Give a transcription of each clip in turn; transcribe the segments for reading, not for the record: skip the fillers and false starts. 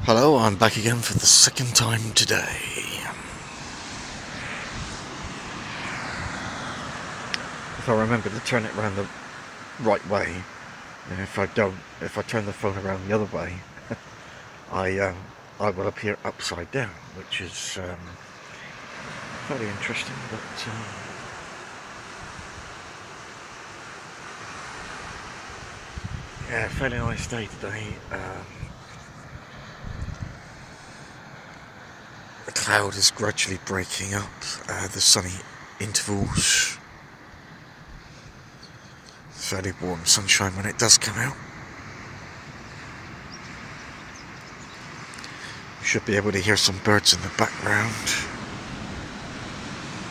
Hello, I'm back again for the second time today. If I remember to turn it around the right way, and if I turn the phone around the other way, I will appear upside down, which is very interesting, but yeah, fairly nice day today. The cloud is gradually breaking up, the sunny intervals, fairly warm sunshine when it does come out. You should be able to hear some birds in the background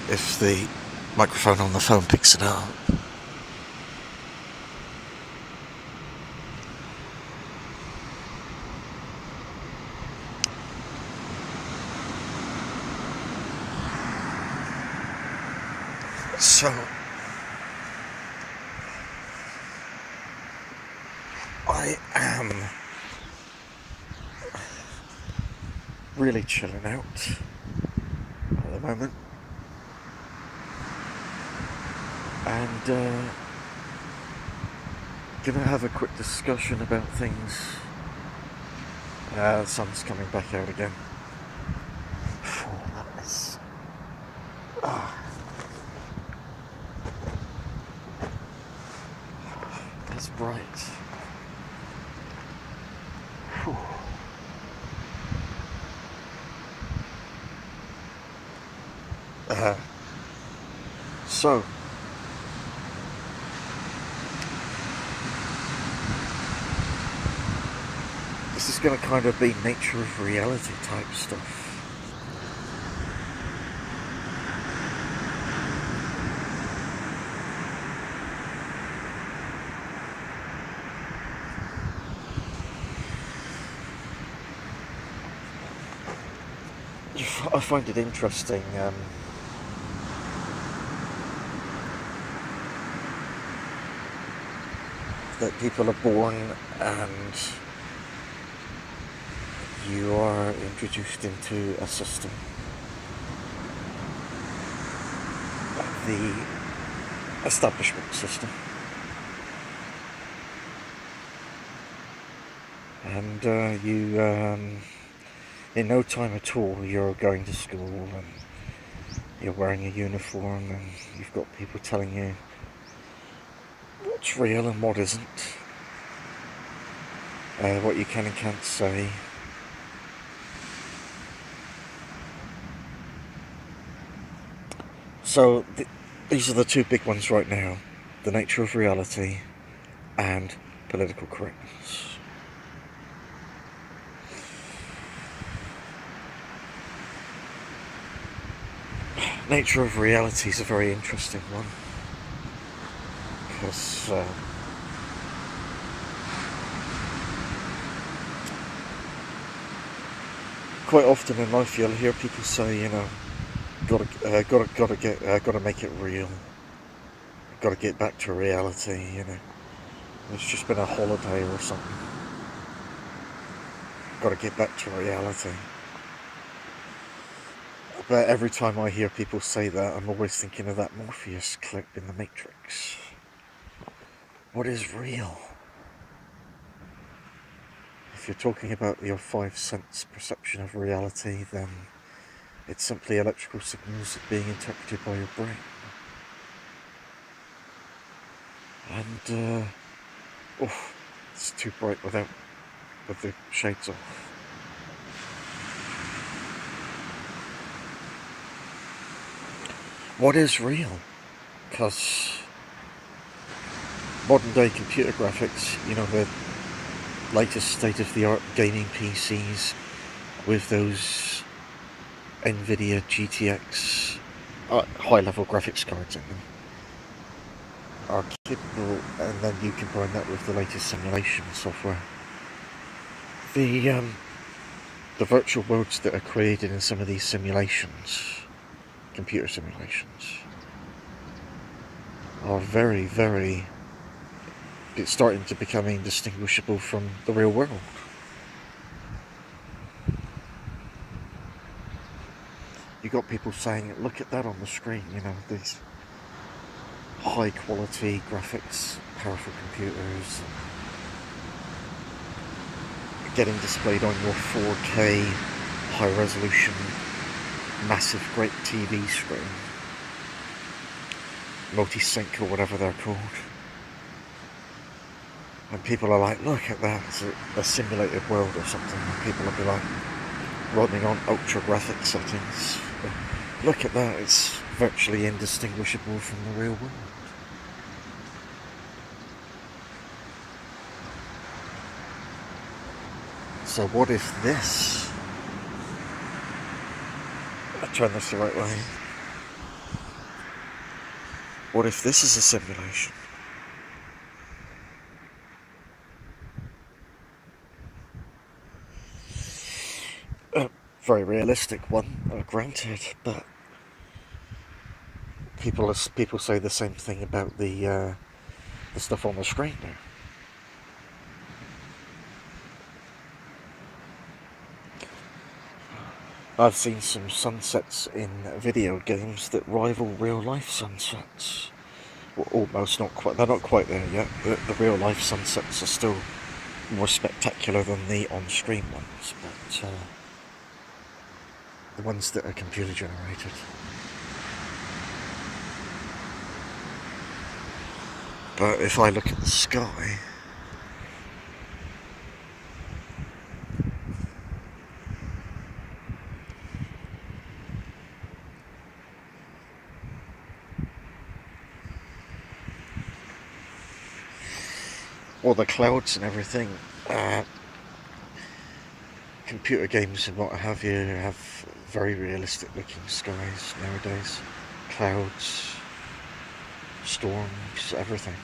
if the microphone on the phone picks it up. So, I am really chilling out at the moment, and gonna have a quick discussion about things. The sun's coming back out again. That's bright. So, this is going to kind of be nature of reality type stuff. I find it interesting. That people are born and you are introduced into a system, the establishment system, and you in no time at all you're going to school and you're wearing a uniform and you've got people telling you what's real and what isn't, what you can and can't say. So these are the two big ones right now: the nature of reality and political correctness. Nature of reality is a very interesting one, because quite often in life you'll hear people say, you know, gotta make it real, gotta get back to reality, you know. It's just been a holiday or something. Gotta get back to reality. But every time I hear people say that, I'm always thinking of that Morpheus clip in The Matrix. What is real? If you're talking about your 5 sense perception of reality, then it's simply electrical signals being interpreted by your brain. And, it's too bright with the shades off. What is real? Because modern day computer graphics, you know, the latest state-of-the-art gaming PCs with those NVIDIA GTX high-level graphics cards in them are capable, and then you combine that with the latest simulation software. The virtual worlds that are created in some of these simulations, computer simulations, are very, very, it's starting to become indistinguishable from the real world. you got people saying, look at that on the screen, you know, these high quality graphics, powerful computers, getting displayed on your 4K high resolution, massive great TV screen, multi-sync or whatever they're called. And people are like, look at that, it's a simulated world or something. And people will be like, running on ultra graphic settings. Look at that, it's virtually indistinguishable from the real world. So what if this, I'll turn this the right way, what if this is a simulation? A very realistic one, granted, but people say the same thing about the stuff on the screen now. I've seen some sunsets in video games that rival real-life sunsets. Well, almost, not quite. They're not quite there yet. The real-life sunsets are still more spectacular than the on-screen ones, but the ones that are computer-generated. But if I look at the sky, all the clouds and everything, computer games and what have you have very realistic looking skies nowadays. Clouds, storms, everything.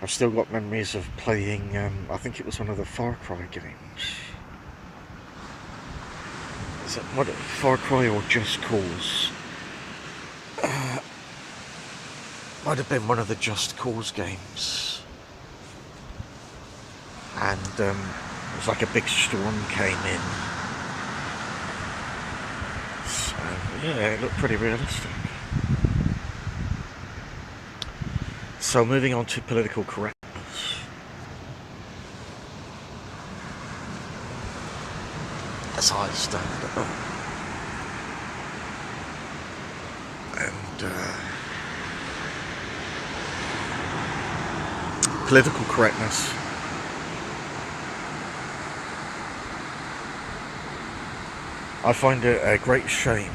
I've still got memories of playing, I think it was one of the Far Cry games. Is it Far Cry or Just Cause? Might have been one of the Just Cause games. And it was like a big storm came in. So, yeah, it looked pretty realistic. So moving on to political correctness. As I stand up. And political correctness. I find it a great shame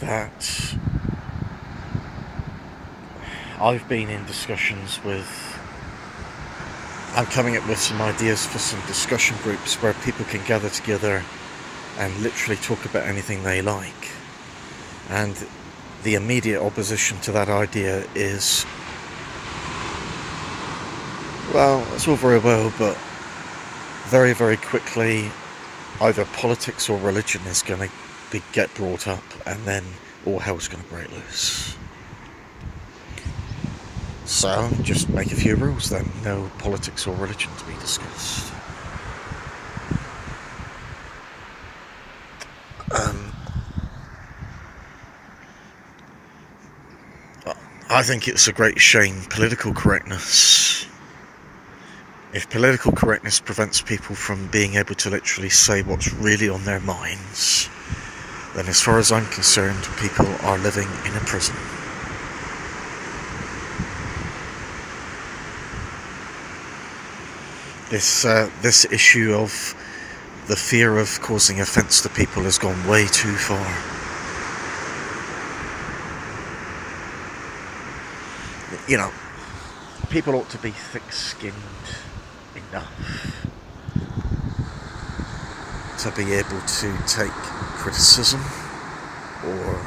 that I've been in discussions with, I'm coming up with some ideas for some discussion groups where people can gather together and literally talk about anything they like. And the immediate opposition to that idea is, well, it's all very well, but very, very quickly, either politics or religion is going to get brought up, and then all hell's going to break loose. So, just make a few rules then. No politics or religion to be discussed. I think it's a great shame, political correctness. If political correctness prevents people from being able to literally say what's really on their minds, then as far as I'm concerned, people are living in a prison. This issue of the fear of causing offence to people has gone way too far. You know, people ought to be thick-skinned enough to be able to take criticism or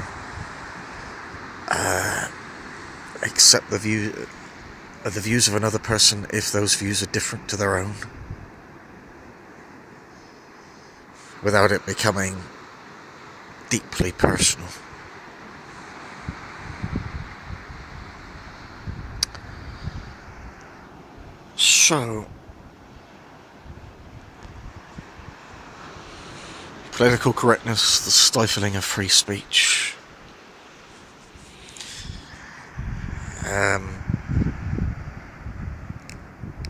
accept the views of another person if those views are different to their own, without it becoming deeply personal. So, Political correctness, the stifling of free speech.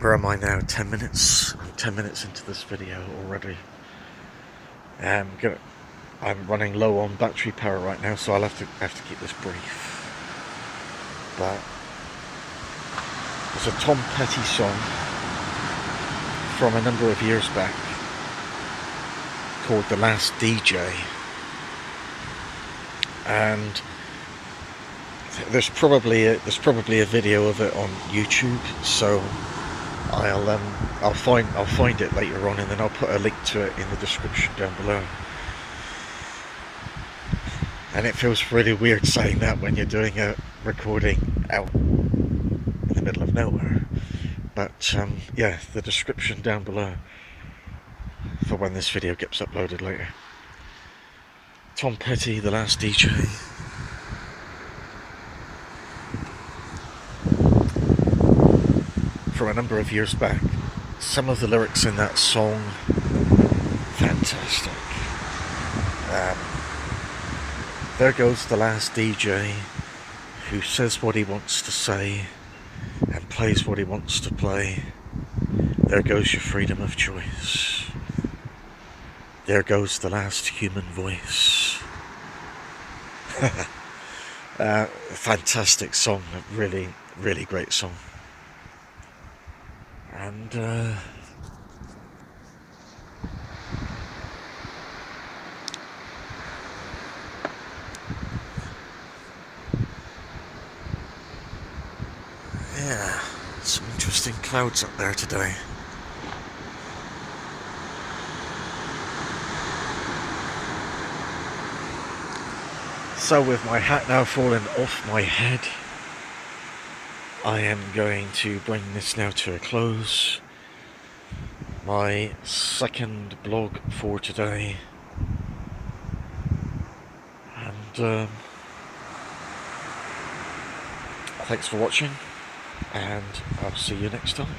Where am I now? 10 minutes? I'm 10 minutes into this video already. I'm running low on battery power right now, so I'll have to keep this brief. But there's a Tom Petty song from a number of years back called "The Last DJ," and there's probably a video of it on YouTube. So I'll find it later on, and then I'll put a link to it in the description down below. And it feels really weird saying that when you're doing a recording out in the middle of nowhere. But yeah, the description down below for when this video gets uploaded later. Tom Petty, "The Last DJ." From a number of years back. Some of the lyrics in that song, fantastic. There goes the last DJ who says what he wants to say and plays what he wants to play. There goes your freedom of choice. There goes the last human voice. Fantastic song, a really, really great song. And yeah, some interesting clouds up there today. So with my hat now fallen off my head, I am going to bring this now to a close. My second blog for today. And thanks for watching, and I'll see you next time.